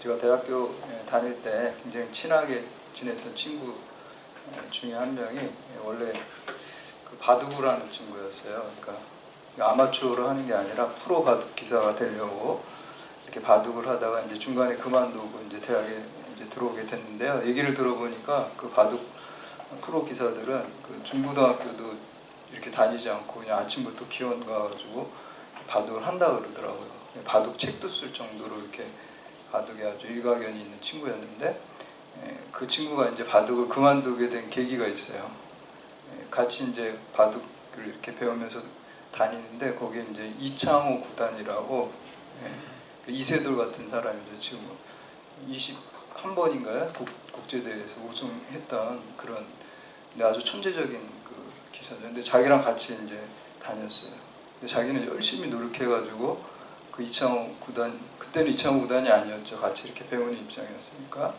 제가 대학교 다닐 때 굉장히 친하게 지냈던 친구 중에 한 명이 원래 그 바둑이라는 친구였어요. 그러니까 아마추어로 하는 게 아니라 프로 바둑 기사가 되려고 이렇게 바둑을 하다가 이제 중간에 그만두고 이제 대학에 이제 들어오게 됐는데요. 얘기를 들어보니까 그 바둑 프로 기사들은 그 중고등학교도 이렇게 다니지 않고 그냥 아침부터 기원 가가지고 바둑을 한다 그러더라고요. 바둑 책도 쓸 정도로 이렇게 바둑에 아주 일가견이 있는 친구였는데 그 친구가 이제 바둑을 그만두게 된 계기가 있어요. 같이 이제 바둑을 이렇게 배우면서 다니는데 거기에 이제 이창호 구단이라고 이세돌 같은 사람이죠. 지금 21번인가요? 국제대회에서 우승했던 그런 아주 천재적인 그 기사죠. 근데 자기랑 같이 이제 다녔어요. 근데 자기는 열심히 노력해가지고 그 이창호 구단, 그때는 이창호 구단이 아니었죠. 같이 이렇게 배우는 입장이었으니까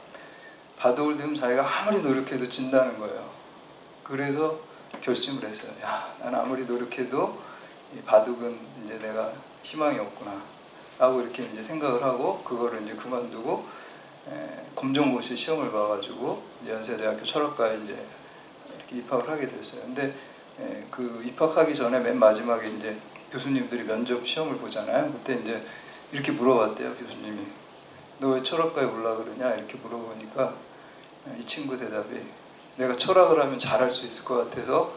바둑을 두면 자기가 아무리 노력해도 진다는 거예요. 그래서 결심을 했어요. 야, 난 아무리 노력해도 이 바둑은 이제 내가 희망이 없구나 라고 이렇게 이제 생각을 하고 그거를 이제 그만두고 검정고시 시험을 봐가지고 연세대학교 철학과에 이제 이렇게 입학을 하게 됐어요. 근데 그 입학하기 전에 맨 마지막에 이제 교수님들이 면접 시험을 보잖아요. 그때 이제 이렇게 물어봤대요. 교수님이 너 왜 철학과에 올라 그러냐 이렇게 물어보니까 이 친구 대답이 내가 철학을 하면 잘할 수 있을 것 같아서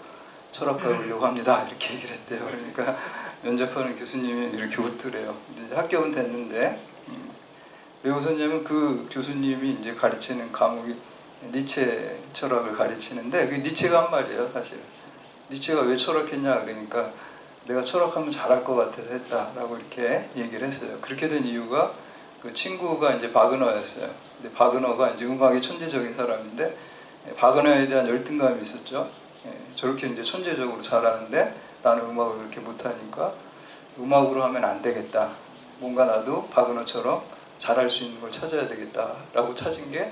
철학과에 오려고 합니다 이렇게 얘기를 했대요. 그러니까 면접하는 교수님이 이렇게 웃더래요. 이제 합격은 됐는데 왜 웃었냐면 그 교수님이 이제 가르치는 과목이 니체 철학을 가르치는데 그 니체가 한 말이에요. 사실 니체가 왜 철학했냐 그러니까 내가 철학하면 잘할 것 같아서 했다라고 이렇게 얘기를 했어요. 그렇게 된 이유가 그 친구가 이제 바그너였어요. 근데 바그너가 이제 음악의 천재적인 사람인데 바그너에 대한 열등감이 있었죠. 저렇게 이제 천재적으로 잘하는데 나는 음악을 그렇게 못하니까 음악으로 하면 안 되겠다. 뭔가 나도 바그너처럼 잘할 수 있는 걸 찾아야 되겠다라고 찾은 게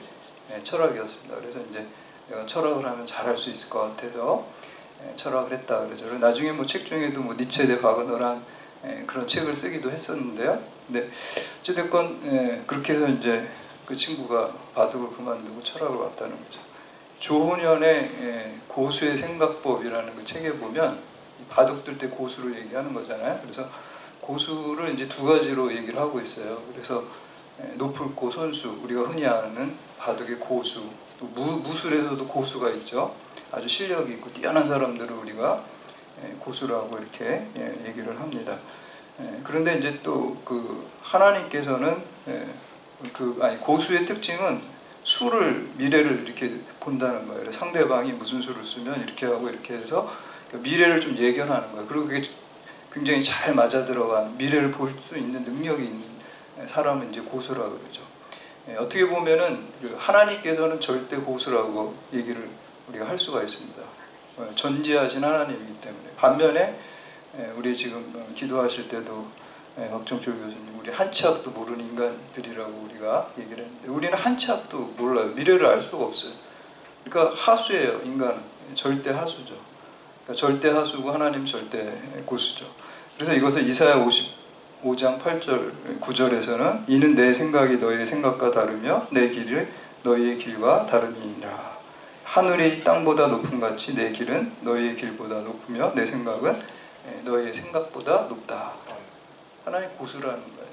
철학이었습니다. 그래서 이제 내가 철학을 하면 잘할 수 있을 것 같아서 철학을 했다 그러죠. 나중에 뭐 책 중에도 뭐 니체 대 바그너란 그런 책을 쓰기도 했었는데요. 근데 어찌됐건 그렇게 해서 이제 그 친구가 바둑을 그만두고 철학을 왔다는 거죠. 조훈현의 고수의 생각법이라는 그 책에 보면 바둑 둘 때 고수를 얘기하는 거잖아요. 그래서 고수를 이제 두 가지로 얘기를 하고 있어요. 그래서 높을 고 선수, 우리가 흔히 아는 바둑의 고수, 또 무술에서도 고수가 있죠. 아주 실력이 있고 뛰어난 사람들을 우리가 고수라고 이렇게 얘기를 합니다. 그런데 이제 또 그 하나님께서는 고수의 특징은 수를 미래를 이렇게 본다는 거예요. 상대방이 무슨 수를 쓰면 이렇게 하고 이렇게 해서 미래를 좀 예견하는 거예요. 그리고 그게 굉장히 잘 맞아 들어간 미래를 볼 수 있는 능력이 있는 사람은 이제 고수라고 그러죠. 어떻게 보면은 하나님께서는 절대 고수라고 얘기를 우리가 할 수가 있습니다. 전지하신 하나님이기 때문에. 반면에 우리 지금 기도하실 때도 박정철 교수님 우리 한 치 앞도 모르는 인간들이라고 우리가 얘기를 했는데 우리는 한 치 앞도 몰라요. 미래를 알 수가 없어요. 그러니까 하수예요. 인간은 절대 하수죠. 그러니까 절대 하수고 하나님 절대 고수죠. 그래서 이것을 이사야 55장 8절 9절에서는 이는 내 생각이 너희의 생각과 다르며 내 길이 너희의 길과 다름이니라. 하늘이 땅보다 높음 같이 내 길은 너희의 길보다 높으며 내 생각은 너희의 생각보다 높다. 하나님 고수라는 거예요.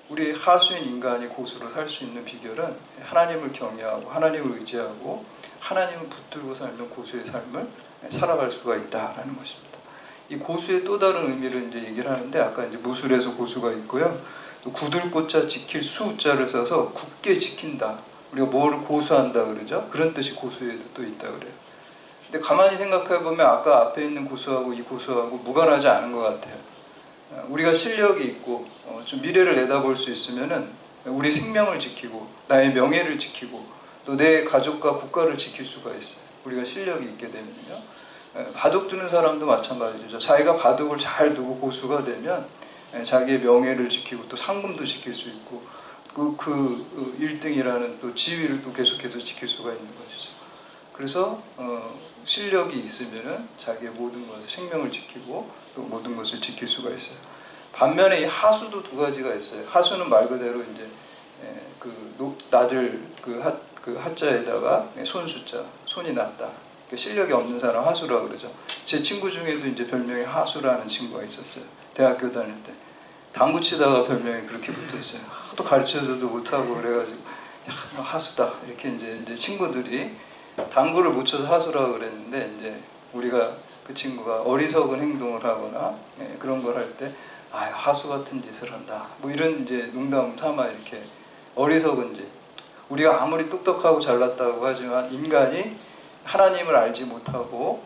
우리 하수인 인간이 고수로 살 수 있는 비결은 하나님을 경외하고 하나님을 의지하고 하나님을 붙들고 살면 고수의 삶을 살아갈 수가 있다라는 것입니다. 이 고수의 또 다른 의미를 이제 얘기를 하는데 아까 이제 무술에서 고수가 있고요. 또 굳을고자 지킬 수자를 써서 굳게 지킨다. 우리가 뭐를 고수한다 그러죠. 그런 뜻이 고수에도 또 있다 그래요. 근데 가만히 생각해 보면 아까 앞에 있는 고수하고 이 고수하고 무관하지 않은 것 같아요. 우리가 실력이 있고 좀 미래를 내다볼 수 있으면은 우리 생명을 지키고 나의 명예를 지키고 또 내 가족과 국가를 지킬 수가 있어요. 우리가 실력이 있게 되면요. 바둑 두는 사람도 마찬가지죠. 자기가 바둑을 잘 두고 고수가 되면 자기의 명예를 지키고 또 상금도 지킬 수 있고 그 1등이라는 또 지위를 또 계속해서 지킬 수가 있는 것이죠. 그래서 실력이 있으면은 자기의 모든 것을 생명을 지키고 또 모든 것을 지킬 수가 있어요. 반면에 이 하수도 두 가지가 있어요. 하수는 말 그대로 이제 나들 그 하자에다가 손수자, 손이 났다. 실력이 없는 사람 하수라 그러죠. 제 친구 중에도 이제 별명이 하수라는 친구가 있었어요. 대학교 다닐 때. 당구 치다가 별명이 그렇게 붙었어요. 하도 가르쳐줘도 못하고 그래가지고 야, 너 하수다. 이렇게 이제 친구들이 당구를 못 쳐서 하수라 그랬는데 이제 우리가 그 친구가 어리석은 행동을 하거나 그런 걸 할 때 아, 하수 같은 짓을 한다. 뭐 이런 이제 농담 삼아 이렇게 어리석은 짓. 우리가 아무리 똑똑하고 잘났다고 하지만 인간이 하나님을 알지 못하고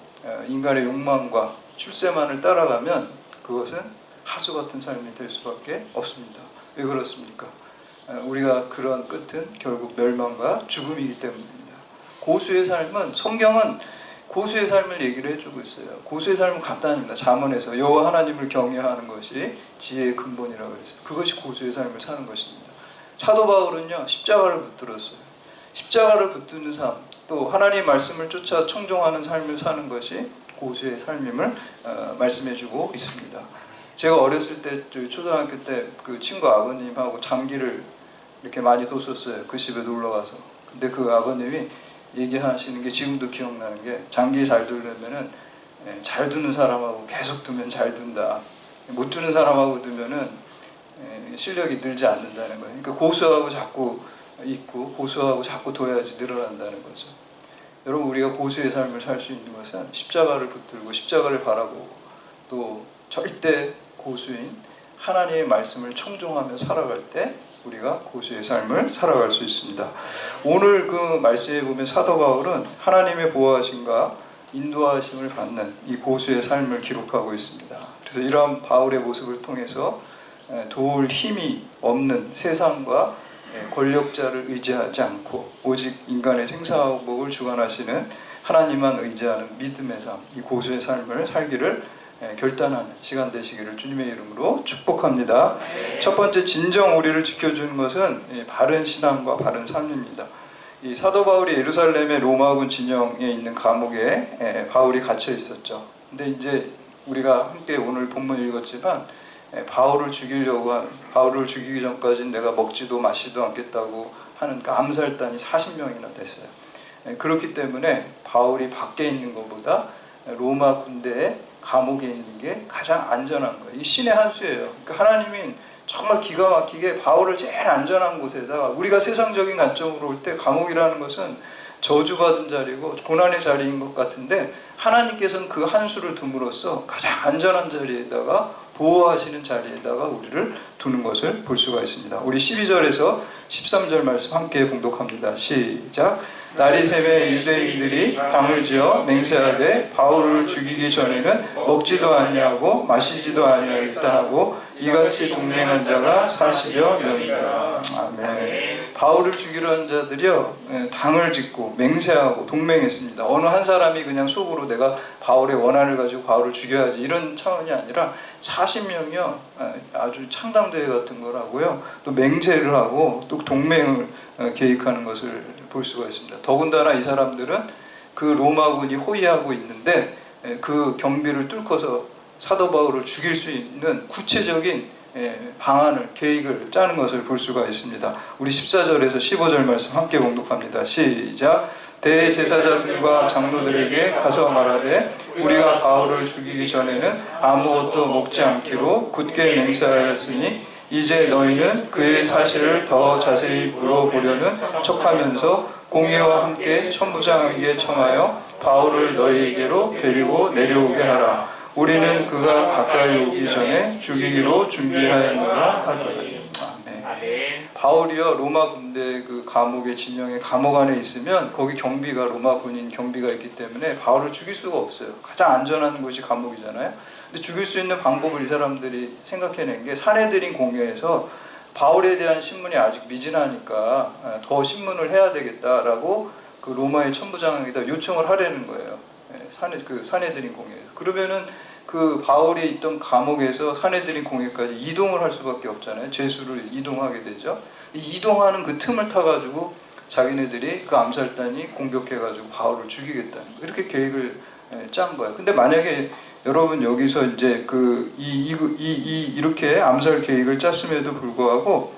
인간의 욕망과 출세만을 따라가면 그것은 하수 같은 삶이 될 수밖에 없습니다. 왜 그렇습니까? 우리가 그런 끝은 결국 멸망과 죽음이기 때문입니다. 고수의 삶은, 성경은 고수의 삶을 얘기를 해주고 있어요. 고수의 삶은 간단합니다. 잠언에서 여호와 하나님을 경외하는 것이 지혜의 근본이라고 그랬어요. 그것이 고수의 삶을 사는 것입니다. 사도 바울은요, 십자가를 붙들었어요. 십자가를 붙드는 삶, 또 하나님의 말씀을 쫓아 청종하는 삶을 사는 것이 고수의 삶임을 말씀해주고 있습니다. 제가 어렸을 때, 초등학교 때 그 친구 아버님하고 장기를 이렇게 많이 뒀었어요. 그 집에 놀러 가서. 근데 그 아버님이 얘기하시는 게 지금도 기억나는 게, 장기 잘 두려면은 잘 두는 사람하고 계속 두면 잘 둔다. 못 두는 사람하고 두면은 실력이 늘지 않는다는 거예요. 그러니까 고수하고 자꾸 있고 고수하고 자꾸 둬야지 늘어난다는 거죠. 여러분, 우리가 고수의 삶을 살 수 있는 것은 십자가를 붙들고 십자가를 바라보고 또 절대 고수인 하나님의 말씀을 청종하며 살아갈 때 우리가 고수의 삶을 살아갈 수 있습니다. 오늘 그 말씀에 보면 사도 바울은 하나님의 보호하심과 인도하심을 받는 이 고수의 삶을 기록하고 있습니다. 그래서 이러한 바울의 모습을 통해서 도울 힘이 없는 세상과 권력자를 의지하지 않고 오직 인간의 생사복을 주관하시는 하나님만 의지하는 믿음의 삶, 이 고수의 삶을 살기를 결단하는 시간 되시기를 주님의 이름으로 축복합니다. 첫 번째, 진정 우리를 지켜주는 것은 바른 신앙과 바른 삶입니다. 이 사도 바울이 예루살렘의 로마군 진영에 있는 감옥에 바울이 갇혀 있었죠. 근데 이제 우리가 함께 오늘 본문 읽었지만 바울을 죽이기 전까지는 내가 먹지도 마시지도 않겠다고 하는 그 암살단이 40명이나 됐어요. 그렇기 때문에 바울이 밖에 있는 것보다 로마 군대에 감옥에 있는 게 가장 안전한 거예요. 이 신의 한 수예요. 그러니까 하나님이 정말 기가 막히게 바울을 제일 안전한 곳에다가, 우리가 세상적인 관점으로 볼 때 감옥이라는 것은 저주받은 자리고 고난의 자리인 것 같은데, 하나님께서는 그 한 수를 둠으로써 가장 안전한 자리에다가, 보호하시는 자리에다가 우리를 두는 것을 볼 수가 있습니다. 우리 12절에서 13절 말씀 함께 봉독합니다. 시작. 날이 새매 유대인들이 당을 지어 맹세하되 바울을 죽이기 전에는 먹지도 아니하고 마시지도 아니하겠다 하고 이같이 동맹한 자가 40여 명이다. 아멘. 바울을 죽이려 한 자들이요, 당을 짓고 맹세하고 동맹했습니다. 어느 한 사람이 그냥 속으로 내가 바울의 원한을 가지고 바울을 죽여야지 이런 차원이 아니라 40명이요 아주 창당대회 같은 걸 하고요, 또 맹세를 하고 또 동맹을 계획하는 것을 볼 수가 있습니다. 더군다나 이 사람들은 그 로마군이 호위하고 있는데 그 경비를 뚫고서 사도 바울을 죽일 수 있는 구체적인 방안을, 계획을 짜는 것을 볼 수가 있습니다. 우리 14절에서 15절 말씀 함께 봉독합니다. 시작. 대제사장들과 장로들에게 가서 말하되 우리가 바울을 죽이기 전에는 아무것도 먹지 않기로 굳게 맹세하였으니 이제 너희는 그의 사실을 더 자세히 물어보려는 척하면서 공의와 함께 천부장에게 청하여 바울을 너희에게로 데리고 내려오게 하라. 우리는 그가 가까이 오기 전에 죽이기로 준비하였노라 하더니. 아멘. 바울이요, 로마 군대 그 감옥의 진영의 감옥 안에 있으면 거기 경비가, 로마 군인 경비가 있기 때문에 바울을 죽일 수가 없어요. 가장 안전한 곳이 감옥이잖아요. 근데 죽일 수 있는 방법을 이 사람들이 생각해낸 게, 사내들인 공회에서 바울에 대한 신문이 아직 미진하니까 더 신문을 해야 되겠다라고 그 로마의 천부장에다 요청을 하려는 거예요. 사내들인 공회에서. 그러면은 그 바울이 있던 감옥에서 사내들인 공회까지 이동을 할 수밖에 없잖아요. 죄수를 이동하게 되죠. 이동하는 그 틈을 타가지고 자기네들이 그 암살단이 공격해가지고 바울을 죽이겠다는 거, 이렇게 계획을 짠 거예요. 근데 만약에 여러분 여기서 이제 이렇게 암살 계획을 짰음에도 불구하고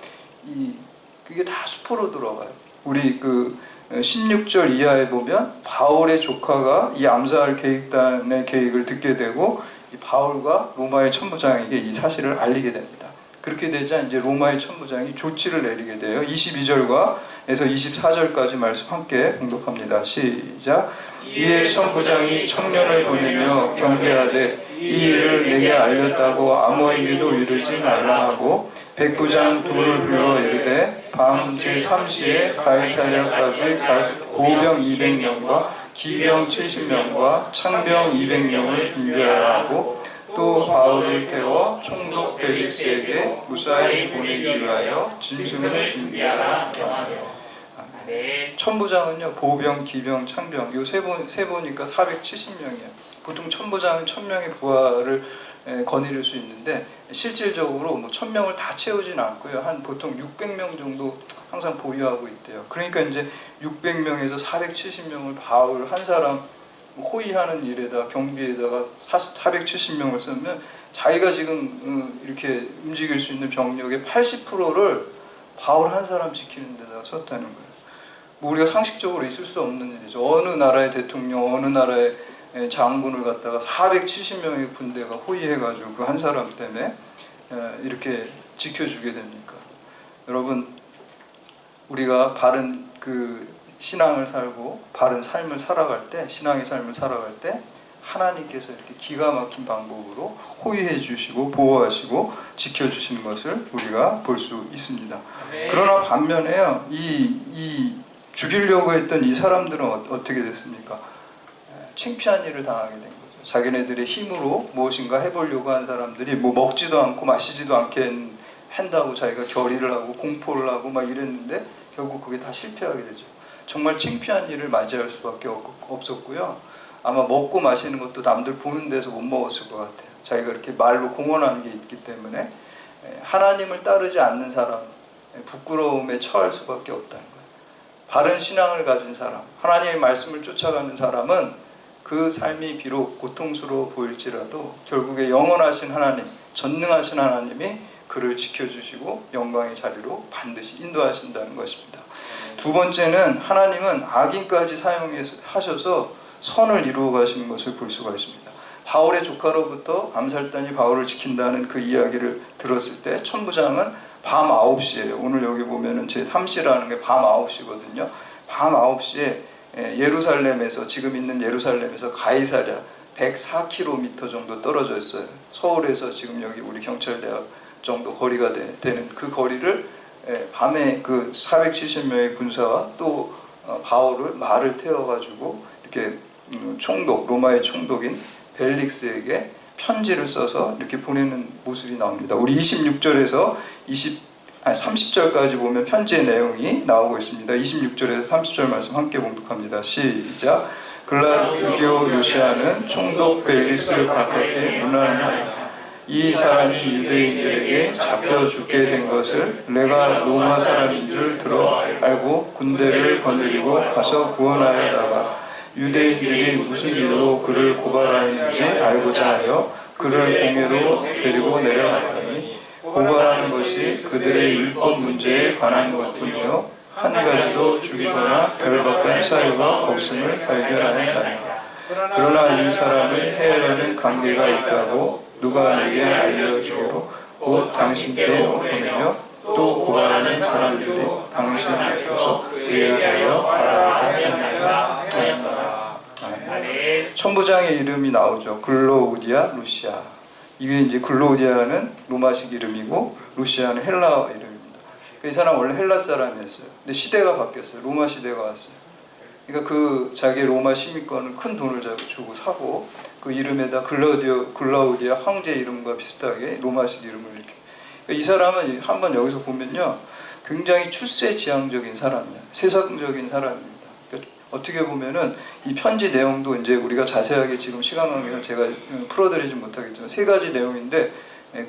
그 그게 다 수포로 들어가요. 우리 그 16절 이하에 보면 바울의 조카가 이 암살 계획단의 계획을 듣게 되고 이 바울과 로마의 천부장에게 이 사실을 알리게 됩니다. 그렇게 되자 이제 로마의 천부장이 조치를 내리게 돼요. 22절과 에서 24절까지 말씀 함께 봉독합니다. 시작. 이에 천부장이 청년을 보내며 경계하되 이 일을 내게 알렸다고 아무에게도 이르지 말라 하고 백부장 둘을 불러 이르되 밤 제3시에 가이사랴까지 갈 보병 200명과 기병 70명과 창병 200명을 준비하라 하고 또 바울을 태워 총독 벨릭스에게 무사히 보내기 위하여 짐승을 준비하라. 천부장은요, 보병, 기병, 창병 요 세 보니까 470명이에요. 보통 천부장은 1000명의 부하를 거느릴 수 있는데 실질적으로 뭐 1000명을 다 채우진 않고요. 한 보통 600명 정도 항상 보유하고 있대요. 그러니까 이제 600명에서 470명을 바울 한 사람 호위하는 일에다 경비에다가 470명을 쓰면 자기가 지금 이렇게 움직일 수 있는 병력의 80%를 바울 한 사람 지키는 데다가 썼다는 거예요. 뭐 우리가 상식적으로 있을 수 없는 일이죠. 어느 나라의 대통령, 어느 나라의 장군을 갖다가 470명의 군대가 호위해가지고 그 한 사람 때문에 이렇게 지켜주게 됩니까? 여러분, 우리가 바른 그 신앙을 살고 바른 삶을 살아갈 때, 신앙의 삶을 살아갈 때 하나님께서 이렇게 기가 막힌 방법으로 호위해 주시고 보호하시고 지켜주시는 것을 우리가 볼 수 있습니다. 그러나 반면에요, 이 죽이려고 했던 이 사람들은 어떻게 됐습니까? 창피한 일을 당하게 된 거죠. 자기네들의 힘으로 무엇인가 해보려고 한 사람들이 뭐 먹지도 않고 마시지도 않게 한다고 자기가 결의를 하고 공포를 하고 막 이랬는데 결국 그게 다 실패하게 되죠. 정말 창피한 일을 맞이할 수밖에 없었고요. 아마 먹고 마시는 것도 남들 보는 데서 못 먹었을 것 같아요. 자기가 이렇게 말로 공언하는 게 있기 때문에 하나님을 따르지 않는 사람, 부끄러움에 처할 수밖에 없다는 거예요. 바른 신앙을 가진 사람, 하나님의 말씀을 쫓아가는 사람은 그 삶이 비록 고통스러워 보일지라도 결국에 영원하신 하나님, 전능하신 하나님이 그를 지켜주시고 영광의 자리로 반드시 인도하신다는 것입니다. 두 번째는 하나님은 악인까지 사용하셔서 선을 이루어 가시는 것을 볼 수가 있습니다. 바울의 조카로부터 암살단이 바울을 지킨다는 그 이야기를 들었을 때 천부장은 밤 9시에요. 오늘 여기 보면은 제 3시라는 게 밤 9시거든요. 밤 9시에 예루살렘에서, 지금 있는 예루살렘에서 가이사랴 104km 정도 떨어져 있어요. 서울에서 지금 여기 우리 경찰대학 정도 거리가 되는 그 거리를 밤에 그 470명의 군사와 또 바울을 말을 태워가지고 이렇게 총독, 로마의 총독인 벨릭스에게 편지를 써서 이렇게 보내는 모습이 나옵니다. 우리 26절에서 30절까지 보면 편지의 내용이 나오고 있습니다. 26절에서 30절 말씀 함께 봉독합니다. 시작. 글라우디오 루시아는 총독 벨릭스를 가깝게 문안하였다. 이 사람이 유대인들에게 잡혀 죽게 된 것을 내가 로마 사람인 줄 들어 알고 군대를 거느리고 가서 구원하여다가 유대인들이 무슨 일로 그를 고발하였는지 알고자 하여 그를 공회로 데리고 내려갔더니 고발하는 것이 그들의 율법 문제에 관한 것뿐이요 한 가지도 죽이거나 결박한 사유가 없음을 발견하였나이다. 그러나 이 사람을 해하려는 관계가 있다고 누가 내게 알려주기로 곧 당신께로 보내며 또 고발하는 사람들이 당신 앞에서 그에 대하여 말하였나이다. 천부장의 이름이 나오죠. 글로우디아, 루시아. 이게 이제 글로우디아는 로마식 이름이고 루시아는 헬라어 이름입니다. 이 사람 원래 헬라 사람이었어요. 근데 시대가 바뀌었어요. 로마 시대가 왔어요. 그러니까 그 자기 로마 시민권을 큰 돈을 주고 사고 그 이름에다 글라우디아 황제 이름과 비슷하게 로마식 이름을 이렇게. 그러니까 이 사람은 한번 여기서 보면요, 굉장히 출세지향적인 사람이에요. 세상적인 사람입니다. 그러니까 어떻게 보면은 이 편지 내용도 이제 우리가 자세하게 지금 시간 관계상 제가 풀어드리지 못하겠지만 세 가지 내용인데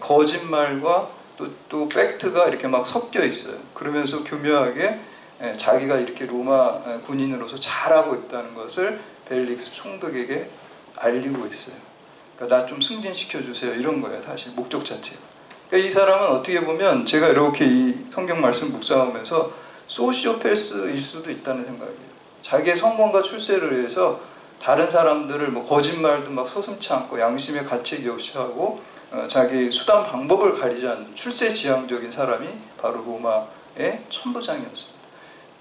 거짓말과 또 팩트가 이렇게 막 섞여 있어요. 그러면서 교묘하게 자기가 이렇게 로마 군인으로서 잘하고 있다는 것을 벨릭스 총독에게 알리고 있어요. 그러니까 나 좀 승진시켜 주세요. 이런 거예요. 사실 목적 자체가. 그러니까 이 사람은 어떻게 보면 제가 이렇게 이 성경 말씀 묵상하면서 소시오패스일 수도 있다는 생각이에요. 자기의 성공과 출세를 위해서 다른 사람들을 뭐 거짓말도 막 서슴지 않고 양심의 가책이 없이 하고 자기 수단 방법을 가리지 않는 출세지향적인 사람이 바로 로마의 천부장이었습니다.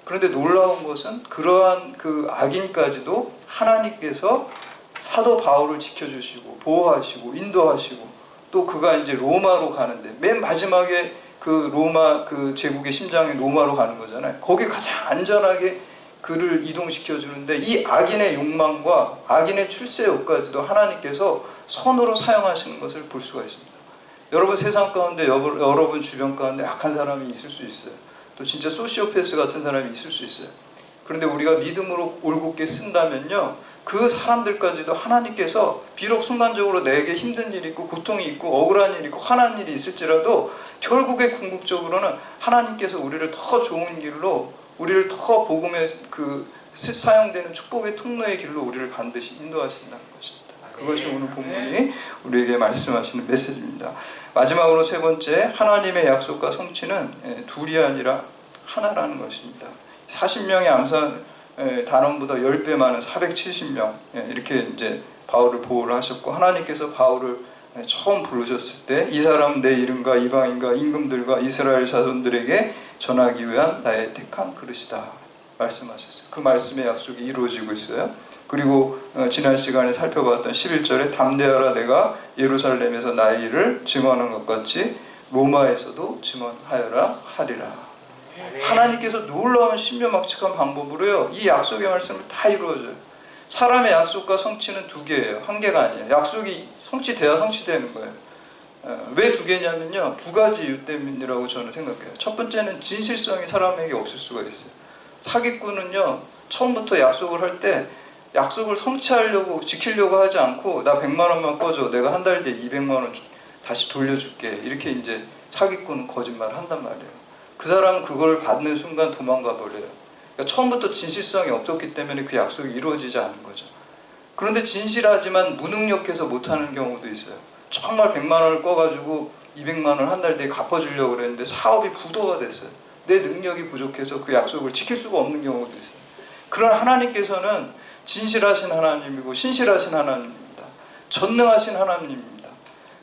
그런데 놀라운 것은 그러한 그 악인까지도 하나님께서 사도 바울을 지켜주시고 보호하시고 인도하시고 또 그가 이제 로마로 가는데 맨 마지막에 그 로마 그 제국의 심장인 로마로 가는 거잖아요. 거기 가장 안전하게 그를 이동시켜 주는데 이 악인의 욕망과 악인의 출세욕까지도 하나님께서 선으로 사용하시는 것을 볼 수가 있습니다. 여러분 세상 가운데 여러분 주변 가운데 악한 사람이 있을 수 있어요. 또 진짜 소시오패스 같은 사람이 있을 수 있어요. 그런데 우리가 믿음으로 올곧게 쓴다면요, 그 사람들까지도 하나님께서 비록 순간적으로 내게 힘든 일이 있고 고통이 있고 억울한 일이 있고 화난 일이 있을지라도 결국에 궁극적으로는 하나님께서 우리를 더 좋은 길로, 우리를 더 복음에 그 사용되는 축복의 통로의 길로 우리를 반드시 인도하신다는 것입니다. 그것이 오늘 본문이 우리에게 말씀하시는 메시지입니다. 마지막으로 세 번째, 하나님의 약속과 성취는 둘이 아니라 하나라는 것입니다. 40명의 암살 단원보다 10배 많은 470명, 이렇게 이제 바울을 보호를 하셨고, 하나님께서 바울을 처음 부르셨을 때 이 사람은 내 이름과 이방인과 임금들과 이스라엘 자손들에게 전하기 위한 나의 택한 그릇이다 말씀하셨어요. 그 말씀의 약속이 이루어지고 있어요. 그리고 지난 시간에 살펴봤던 11절에 담대하라, 내가 예루살렘에서 나의 일을 증언한 것 같이 로마에서도 증언하여라 하리라. 하나님께서 놀라운 신묘막측한 방법으로요, 이 약속의 말씀을 다 이루어져요. 사람의 약속과 성취는 두 개예요. 한 개가 아니에요. 약속이 성취돼야 성취되는 거예요. 왜 두 개냐면요, 두 가지 이유 때문이라고 저는 생각해요. 첫 번째는 진실성이 사람에게 없을 수가 있어요. 사기꾼은요, 처음부터 약속을 할 때 약속을 성취하려고 지키려고 하지 않고 나 100만 원만 꺼줘, 내가 한 달 뒤에 200만 원 다시 돌려줄게, 이렇게 이제 사기꾼은 거짓말을 한단 말이에요. 그 사람은 그걸 받는 순간 도망가 버려요. 그러니까 처음부터 진실성이 없었기 때문에 그 약속이 이루어지지 않은 거죠. 그런데 진실하지만 무능력해서 못하는 경우도 있어요. 정말 100만 원을 꺼가지고 200만 원을 한 달 뒤에 갚아주려고 그랬는데 사업이 부도가 됐어요. 내 능력이 부족해서 그 약속을 지킬 수가 없는 경우도 있어요. 그런 하나님께서는 진실하신 하나님이고 신실하신 하나님입니다. 전능하신 하나님입니다.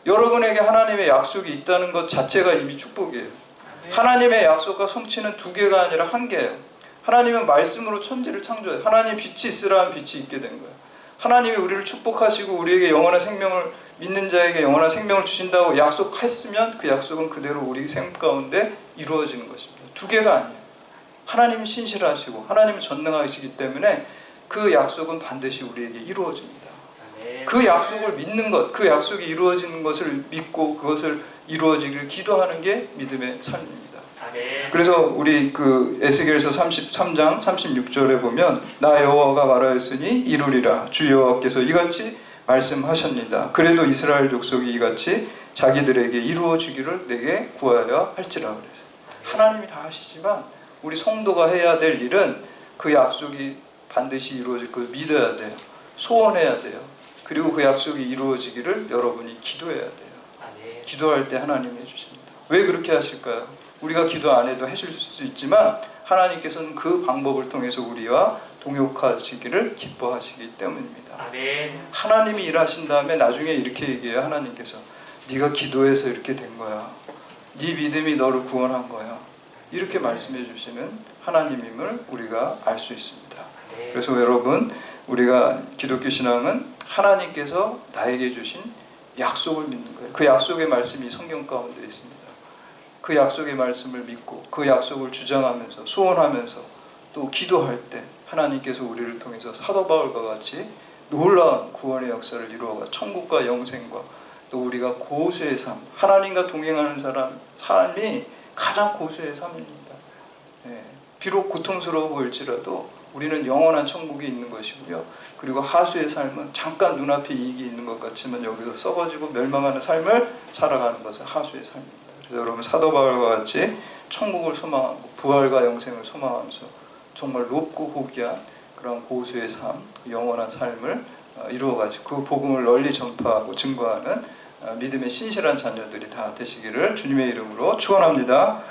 여러분에게 하나님의 약속이 있다는 것 자체가 이미 축복이에요. 하나님의 약속과 성취는 두 개가 아니라 한 개예요. 하나님은 말씀으로 천지를 창조해요. 하나님 빛이 있으라 하면 빛이 있게 된 거예요. 하나님이 우리를 축복하시고 우리에게 영원한 생명을, 믿는 자에게 영원한 생명을 주신다고 약속했으면 그 약속은 그대로 우리 삶 가운데 이루어지는 것입니다. 두 개가 아니에요. 하나님은 신실하시고 하나님은 전능하시기 때문에 그 약속은 반드시 우리에게 이루어집니다. 그 약속을 믿는 것, 그 약속이 이루어지는 것을 믿고 그것을 이루어지기를 기도하는 게 믿음의 삶입니다. 그래서 우리 그 에스겔서 33장 36절에 보면 나 여호와가 말하였으니 이루리라, 주 여호와께서 이같이 말씀하셨니다. 그래도 이스라엘 족속이 이같이 자기들에게 이루어지기를 내게 구하여야 할지라. 그래서 하나님이 다 하시지만 우리 성도가 해야 될 일은 그 약속이 반드시 이루어질 걸 믿어야 돼요. 소원해야 돼요. 그리고 그 약속이 이루어지기를 여러분이 기도해야 돼요. 기도할 때 하나님이 해주십니다. 왜 그렇게 하실까요? 우리가 기도 안 해도 해줄 수 있지만 하나님께서는 그 방법을 통해서 우리와 동역하시기를 기뻐하시기 때문입니다. 하나님이 일하신 다음에 나중에 이렇게 얘기해요. 하나님께서 네가 기도해서 이렇게 된 거야. 네 믿음이 너를 구원한 거야. 이렇게 말씀해 주시는 하나님임을 우리가 알 수 있습니다. 그래서 여러분, 우리가 기독교 신앙은 하나님께서 나에게 주신 약속을 믿는 거예요. 그 약속의 말씀이 성경 가운데 있습니다. 그 약속의 말씀을 믿고 그 약속을 주장하면서 소원하면서 또 기도할 때 하나님께서 우리를 통해서 사도 바울과 같이 놀라운 구원의 역사를 이루어가 천국과 영생과 또 우리가 고수의 삶, 하나님과 동행하는 삶이 가장 고수의 삶입니다. 비록 고통스러워 보일지라도 우리는 영원한 천국이 있는 것이고요. 그리고 하수의 삶은 잠깐 눈앞에 이익이 있는 것 같지만 여기서 썩어지고 멸망하는 삶을 살아가는 것은 하수의 삶입니다. 그래서 여러분, 사도 바울과 같이 천국을 소망하고 부활과 영생을 소망하면서 정말 높고 호기한 그런 고수의 삶, 영원한 삶을 이루어가지고 그 복음을 널리 전파하고 증거하는 믿음의 신실한 자녀들이 다 되시기를 주님의 이름으로 축원합니다.